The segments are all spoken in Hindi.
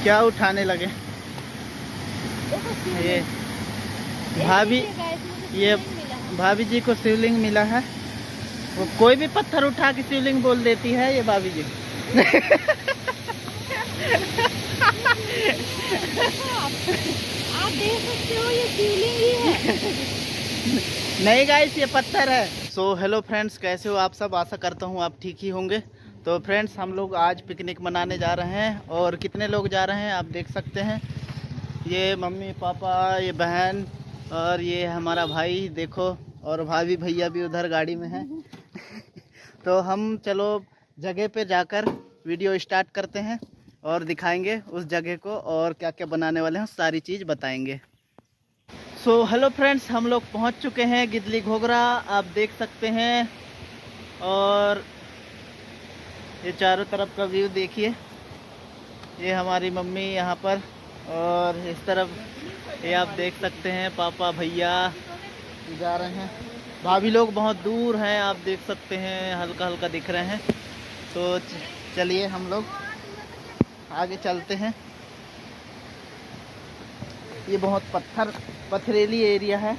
क्या उठाने लगे ये भाभी। ये भाभी जी को शिवलिंग मिला है। वो कोई भी पत्थर उठा के शिवलिंग बोल देती है ये भाभी जी। आप देख सकते हो ये शिवलिंग ही है। नहीं गाइस, ये पत्थर है। सो हेलो फ्रेंड्स, कैसे हो आप सब? आशा करता हूँ आप ठीक ही होंगे। तो फ्रेंड्स, हम लोग आज पिकनिक मनाने जा रहे हैं। और कितने लोग जा रहे हैं आप देख सकते हैं। ये मम्मी पापा, ये बहन और ये हमारा भाई देखो, और भाभी भैया भी उधर गाड़ी में हैं। तो हम चलो जगह पे जाकर वीडियो स्टार्ट करते हैं और दिखाएंगे उस जगह को, और क्या क्या बनाने वाले हैं सारी चीज़ बताएंगे। सो हेलो फ्रेंड्स, हम लोग पहुंच चुके हैं गिदली घोगरा, आप देख सकते हैं। और ये चारों तरफ का व्यू देखिए। ये हमारी मम्मी यहाँ पर, और इस तरफ ये आप देख सकते हैं पापा भैया जा रहे हैं। भाभी लोग बहुत दूर हैं, आप देख सकते हैं, हल्का हल्का दिख रहे हैं। तो चलिए हम लोग आगे चलते हैं। ये बहुत पथरीली एरिया है,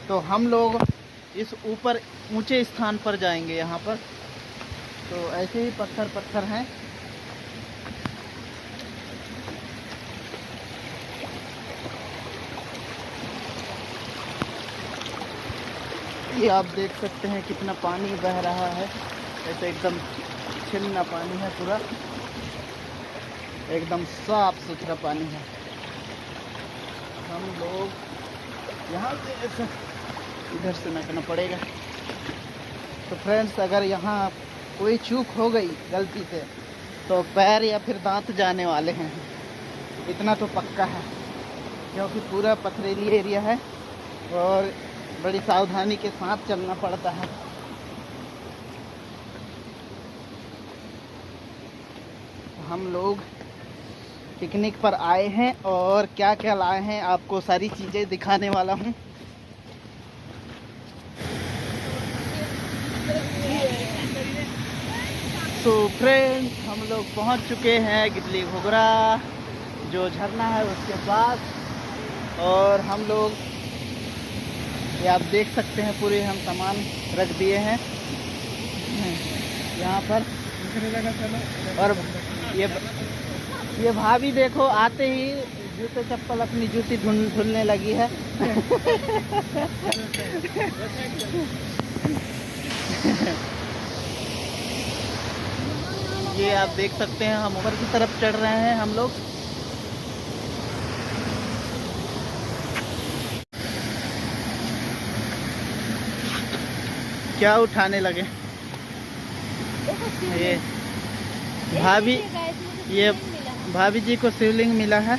तो हम लोग इस ऊपर ऊंचे स्थान पर जाएंगे। यहाँ पर तो ऐसे ही पत्थर हैं। ये आप देख सकते हैं कितना पानी बह रहा है। ऐसे एकदम छिलना पानी है, पूरा एकदम साफ सुथरा पानी है। हम लोग यहाँ से ऐसे इधर से निकलना पड़ेगा। तो फ्रेंड्स, अगर यहाँ कोई चूक हो गई गलती से तो पैर या फिर दांत जाने वाले हैं, इतना तो पक्का है, क्योंकि पूरा पथरीली एरिया है और बड़ी सावधानी के साथ चलना पड़ता है। हम लोग पिकनिक पर आए हैं और क्या क्या लाए हैं आपको सारी चीज़ें दिखाने वाला हूँ। तो फ्रेंड्स, हम लोग पहुँच चुके हैं गिदली घोगरा, जो झरना है उसके पास। और हम लोग ये आप देख सकते हैं, पूरे हम सामान रख दिए हैं यहाँ पर। और ये भाभी देखो, आते ही जूते चप्पल अपनी जूती धुलने लगी है। ये आप देख सकते हैं, हम ऊपर की तरफ चढ़ रहे हैं हम लोग। क्या उठाने लगे ये भाभी। ये भाभी जी को शिवलिंग मिला है।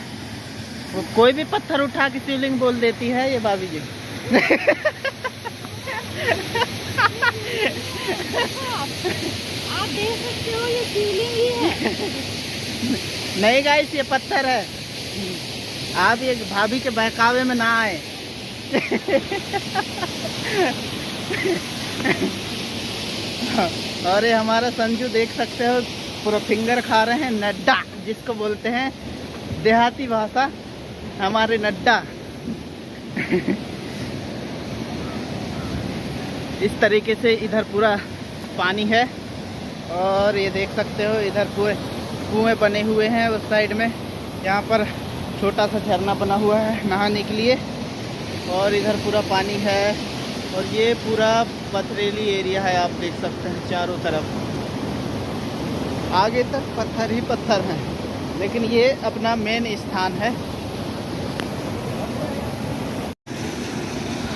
वो कोई भी पत्थर उठा के शिवलिंग बोल देती है ये भाभी जी। आप देख सकते हो ये शिवलिंग ही है। नहीं गाइस, ये पत्थर है। आप ये भाभी के बहकावे में ना आए। और ये हमारा संजू देख सकते हो, पूरा फिंगर खा रहे हैं। नड्डा जिसको बोलते हैं देहाती भाषा, हमारे नड्डा। इस तरीके से इधर पूरा पानी है। और ये देख सकते हो, इधर पूरे कुएं बने हुए हैं उस साइड में। यहाँ पर छोटा सा झरना बना हुआ है नहाने के लिए। और इधर पूरा पानी है, और ये पूरा पथरीली एरिया है, आप देख सकते हैं चारों तरफ। आगे तक पत्थर ही पत्थर हैं, लेकिन ये अपना मेन स्थान है।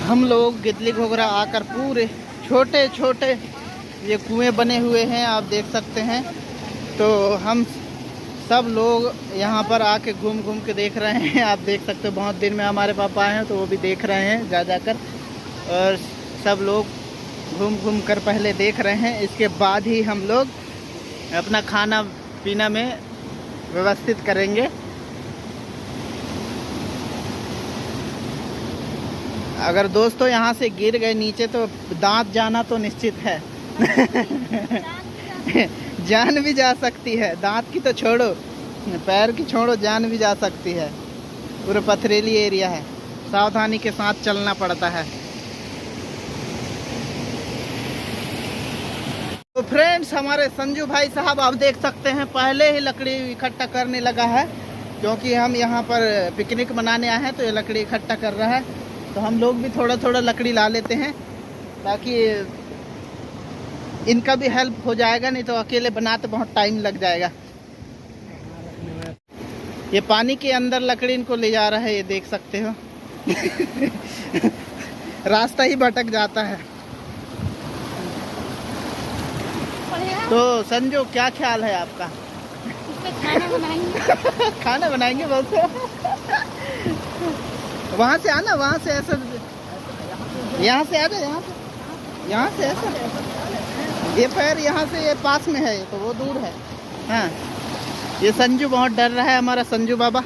हम लोग गिदली घोगरा आकर पूरे छोटे छोटे ये कुएं बने हुए हैं, आप देख सकते हैं। तो हम सब लोग यहाँ पर आके घूम घूम के देख रहे हैं। आप देख सकते हो, बहुत दिन में हमारे पापा आए हैं तो वो भी देख रहे हैं जा जाकर। और सब लोग घूम घूम कर पहले देख रहे हैं, इसके बाद ही हम लोग अपना खाना पीना में व्यवस्थित करेंगे। अगर दोस्तों यहाँ से गिर गए नीचे तो दांत जाना तो निश्चित है। जान भी जा सकती है, दांत की तो छोड़ो, पैर की छोड़ो जान भी जा सकती है। पूरा पथरीली एरिया है, सावधानी के साथ चलना पड़ता है। तो फ्रेंड्स, हमारे संजू भाई साहब आप देख सकते हैं पहले ही लकड़ी इकट्ठा करने लगा है, क्योंकि हम यहाँ पर पिकनिक मनाने आए हैं तो ये लकड़ी इकट्ठा कर रहा है। तो हम लोग भी थोड़ा थोड़ा लकड़ी ला लेते हैं ताकि इनका भी हेल्प हो जाएगा, नहीं तो अकेले बनाते बहुत टाइम लग जाएगा। ये पानी के अंदर लकड़ी इनको ले जा रहा है, ये देख सकते हो। रास्ता ही भटक जाता है। तो संजू, क्या ख्याल है आपका? खाना बनाएंगे। खाना बनाएंगे बोलते। वहाँ से आना, वहाँ से ऐसा, यहाँ से आ जाए, यहाँ से ऐसा। ये पैर यहाँ से ये पास में है, तो वो दूर है। हाँ, ये संजू बहुत डर रहा है, हमारा संजू बाबा।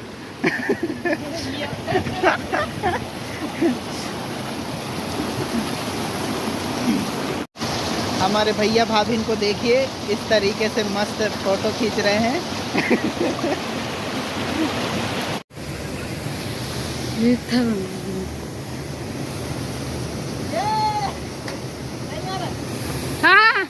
हमारे भैया भाभी को देखिए, इस तरीके से मस्त फोटो खींच रहे हैं। हाँ,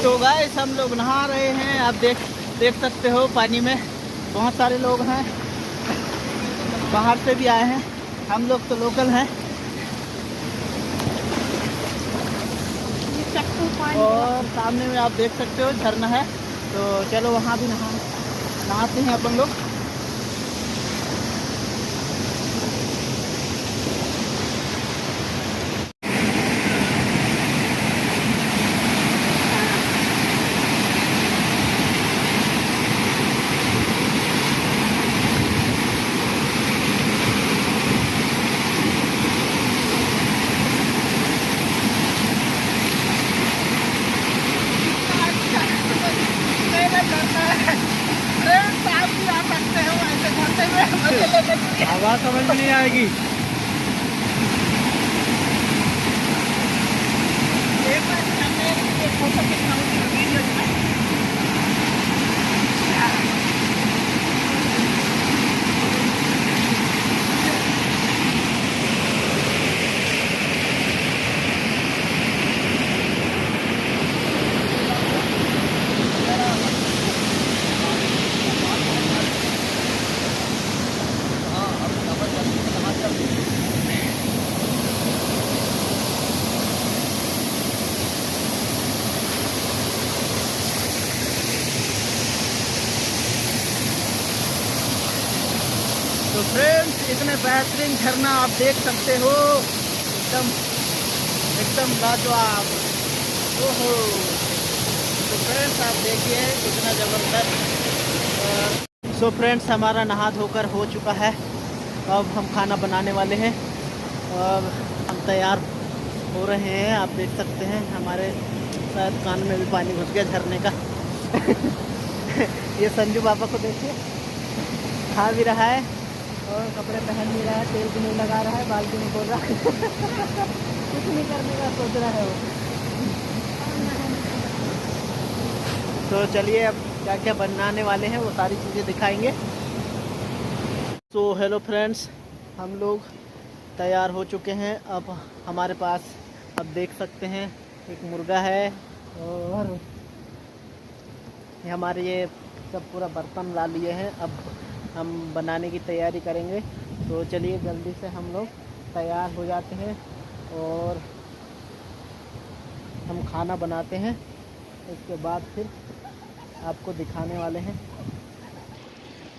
तो गाइस, हम लोग नहा रहे हैं। आप देख सकते हो पानी में बहुत सारे लोग हैं, बाहर से भी आए हैं। हम लोग तो लोकल हैं। और सामने में आप देख सकते हो झरना है, तो चलो वहाँ भी नहाते हैं अपन लोग। आवाज समझ में नहीं आएगी। तो फ्रेंड्स, इतने बेहतरीन झरना आप देख सकते हो, एकदम लाजवाब। ओहो, तो फ्रेंड्स आप देखिए कितना ज़बरदस्त। सो फ्रेंड्स, हमारा नहा धोकर हो चुका है। अब हम खाना बनाने वाले हैं और हम तैयार हो रहे हैं। आप देख सकते हैं हमारे शायद कान में भी पानी घुस गया झरने का। ये संजू बाबा को देखिए, खा भी रहा है और कपड़े पहन भी रहा है, तेल भी नहीं लगा रहा है, बाल भी नहीं खोल रहा है। कुछ नहीं करने का सोच रहा है वो। तो चलिए, अब क्या क्या बनाने वाले हैं वो सारी चीज़ें दिखाएंगे। तो हेलो फ्रेंड्स, हम लोग तैयार हो चुके हैं। अब हमारे पास, अब देख सकते हैं, एक मुर्गा है और हमारे ये सब पूरा बर्तन ला लिए हैं। अब हम बनाने की तैयारी करेंगे। तो चलिए जल्दी से हम लोग तैयार हो जाते हैं और हम खाना बनाते हैं, इसके बाद फिर आपको दिखाने वाले हैं।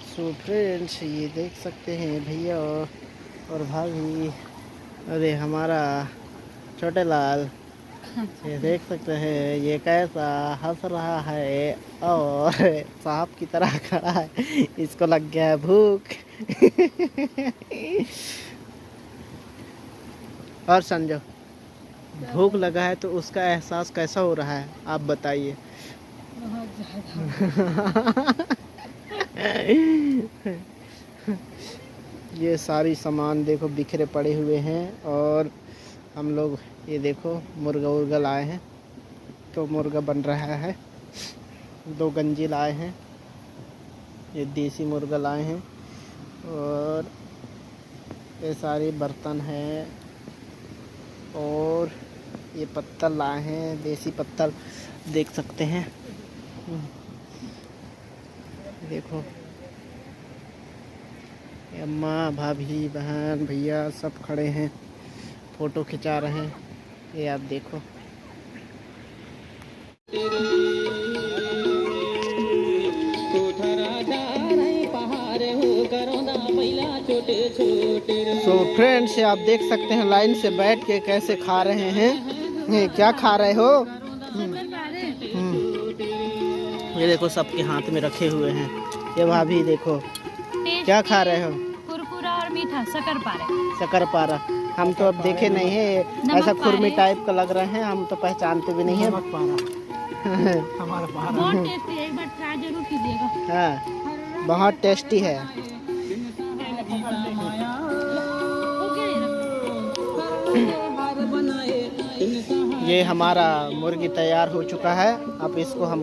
सो फ्रेंड्स, ये देख सकते हैं भैया और भाभी, अरे हमारा छोटे लाल, ये देख सकते हैं ये कैसा हंस रहा है और सांप की तरह खड़ा है, इसको लग गया है भूख। और संजो, भूख लगा है तो उसका एहसास कैसा हो रहा है आप बताइए। ये सारी सामान देखो बिखरे पड़े हुए हैं और हम लोग ये देखो मुर्गा उर्गा लाए हैं, तो मुर्गा बन रहा है। 2 गंजी लाए हैं, ये देसी मुर्गा लाए हैं और ये सारे बर्तन हैं और ये पत्तल लाए हैं, देसी पत्तल देख सकते हैं। देखो अम्मा, भाभी, बहन, भैया सब खड़े हैं, फ़ोटो खिंचा रहे हैं। ये आप देखो। सो फ्रेंड्स, आप देख सकते हैं लाइन से बैठ के कैसे खा रहे हैं। क्या खा रहे हो? ये देखो सबके हाथ में रखे हुए हैं। ये भाभी देखो क्या खा रहे हो? कुरकुरा और मीठा शकरपारा। शकरपारा हम तो अब देखे नहीं है, ऐसा खुरमी टाइप का लग रहे हैं, हम तो पहचानते भी नहीं है। बहुत टेस्टी है, एक बार ट्राई जरूर कीजिएगा। हाँ, बहुत टेस्टी है। ये हमारा मुर्गी तैयार हो चुका है, अब इसको हम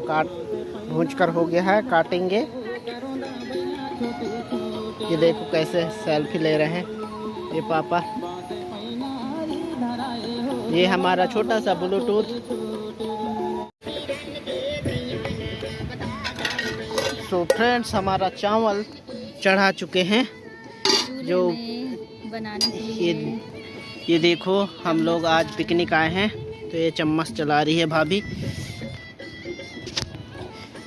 भूंज कर हो गया है, काटेंगे। ये देखो कैसे सेल्फी ले रहे हैं ये पापा। ये हमारा छोटा सा ब्लूटूथ। तो फ्रेंड्स, हमारा चावल चढ़ा चुके हैं जो बनाने के लिए। ये देखो हम लोग आज पिकनिक आए हैं, तो ये चम्मच चला रही है भाभी,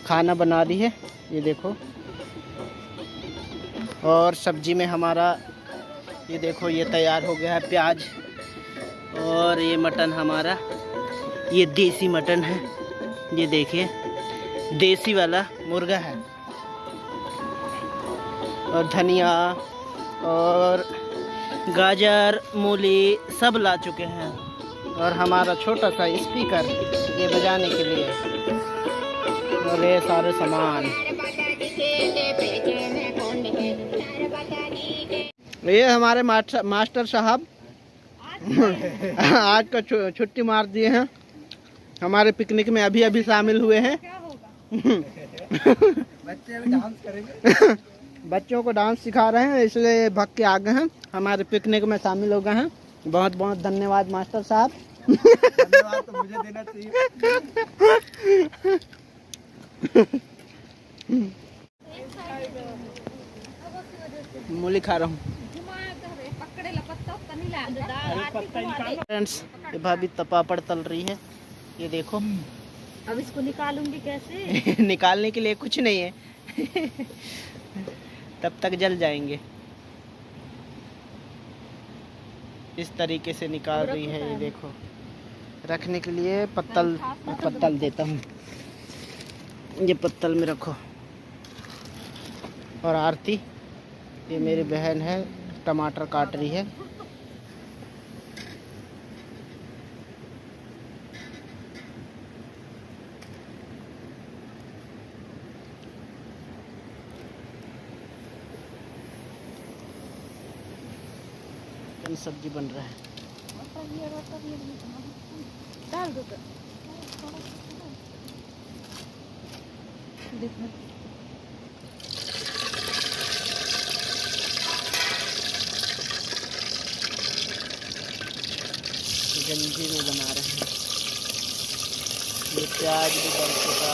खाना बना रही है। ये देखो, और सब्जी में हमारा ये देखो ये तैयार हो गया है प्याज, और ये मटन हमारा, ये देसी मटन है, ये देखिए देसी वाला मुर्गा है, और धनिया और गाजर मूली सब ला चुके हैं, और हमारा छोटा सा स्पीकर ये बजाने के लिए, और ये सारे सामान। ये हमारे मास्टर साहब आज का छुट्टी मार दिए हैं, हमारे पिकनिक में अभी अभी शामिल हुए हैं। बच्चे अभी डांस करेंगे। बच्चों को डांस सिखा रहे हैं, इसलिए भाग के आ गए हैं, हमारे पिकनिक में शामिल हो गए हैं। बहुत बहुत धन्यवाद मास्टर साहब। धन्यवाद तो मुझे देना चाहिए। मूली खा रहा हूँ। फ्रेंड्स, ये भाभी पापड़ तल रही है, ये देखो। अब इसको निकालूंगी कैसे? निकालने के लिए कुछ नहीं है। तब तक जल जाएंगे। इस तरीके से निकाल रही है, ये देखो। रखने के लिए पत्तल देता हूँ, ये पत्तल में रखो। और आरती, ये मेरी बहन है, टमाटर काट रही है। सब्जी बन रहा है। डाल दो तो। देखो गंजी में बना रहे हैं। ये प्याज भी बन चुका।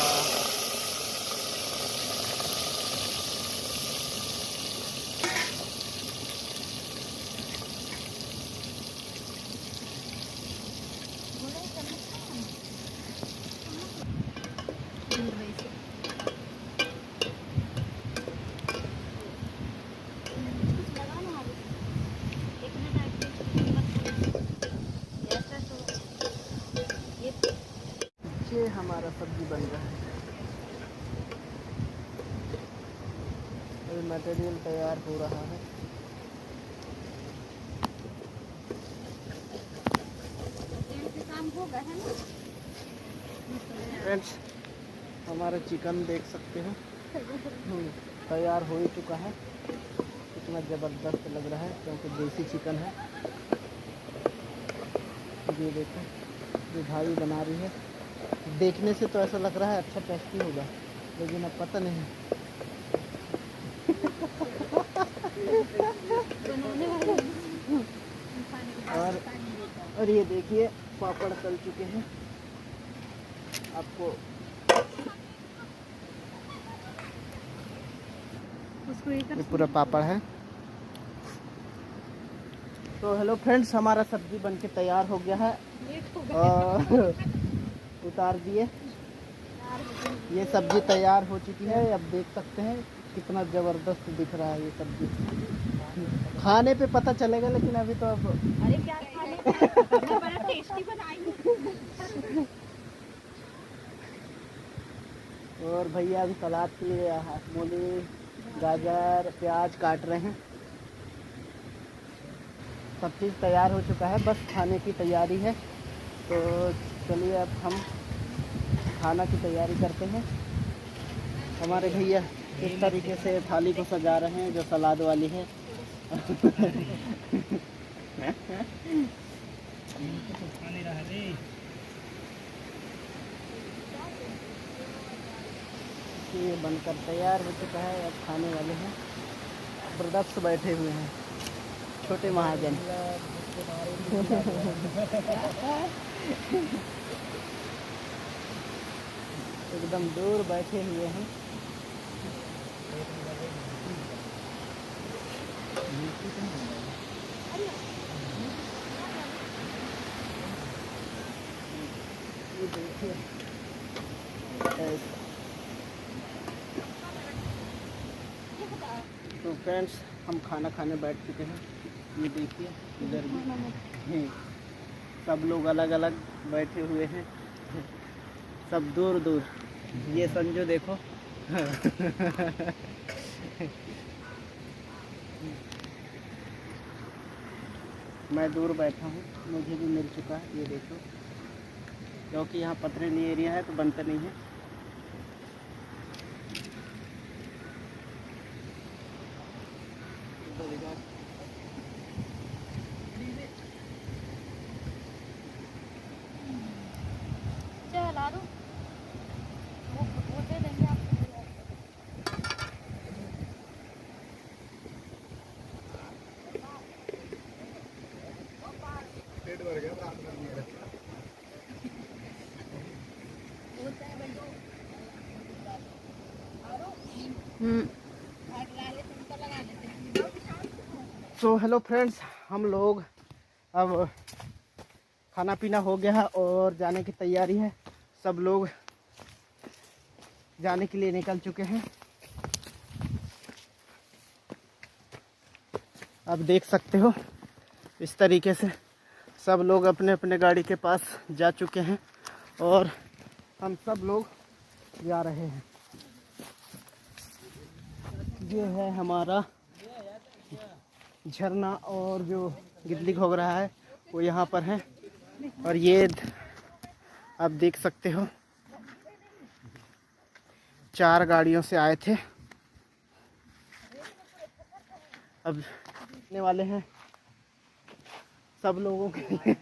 हमारा सब्जी बन रहा है। अभी मटेरियल तैयार हो रहा है। फ्रेंड्स, हमारा चिकन देख सकते हो तैयार हो ही चुका है। कितना ज़बरदस्त लग रहा है क्योंकि देसी चिकन है। ये देखो, ये भाई बना रही है। देखने से तो ऐसा लग रहा है अच्छा टेस्टी होगा, लेकिन अब पता नहीं। और ये देखिए पापड़ तल चुके हैं। आपको ये पूरा पापड़ है। तो हेलो फ्रेंड्स, हमारा सब्जी बनके तैयार हो गया है और उतार दिए। ये सब्जी तैयार हो चुकी है। अब देख सकते हैं कितना ज़बरदस्त दिख रहा है ये सब्जी। खाने पे पता चलेगा, लेकिन अभी तो अब अरे क्या खाने मैं बड़ा टेस्टी बनाई हूँ। और भैया अभी सलाद के लिए मूली, गाजर, प्याज काट रहे हैं। सब चीज़ तैयार हो चुका है, बस खाने की तैयारी है। तो चलिए अब हम खाना की तैयारी करते हैं। हमारे भैया इस तरीके से थाली को सजा रहे हैं जो सलाद वाली है। ये बनकर तैयार हो चुका है। अब खाने वाले हैं। जबरदस्त बैठे हुए हैं छोटे महाजन। एकदम दूर बैठे हुए हैं। ये देखिए, तो फ्रेंड्स हम खाना खाने बैठ चुके हैं। ये देखिए इधर भी सब लोग अलग अलग बैठे हुए हैं, सब दूर दूर। ये संजू देखो मैं दूर बैठा हूँ, मुझे भी मिल चुका है। ये देखो, क्योंकि यहाँ पथरीली एरिया है तो बनता नहीं है। चला दूँ वो दे देंगे आपको। पेट भर गया रात में। तो हेलो फ्रेंड्स, हम लोग अब खाना पीना हो गया है और जाने की तैयारी है। सब लोग जाने के लिए निकल चुके हैं। अब देख सकते हो इस तरीके से सब लोग अपने अपने गाड़ी के पास जा चुके हैं और हम सब लोग जा रहे हैं। ये है हमारा झरना और जो गिल्ली घोग रहा है वो यहाँ पर है। और ये आप देख सकते हो 4 गाड़ियों से आए थे। अब आने वाले हैं सब लोगों के लिए।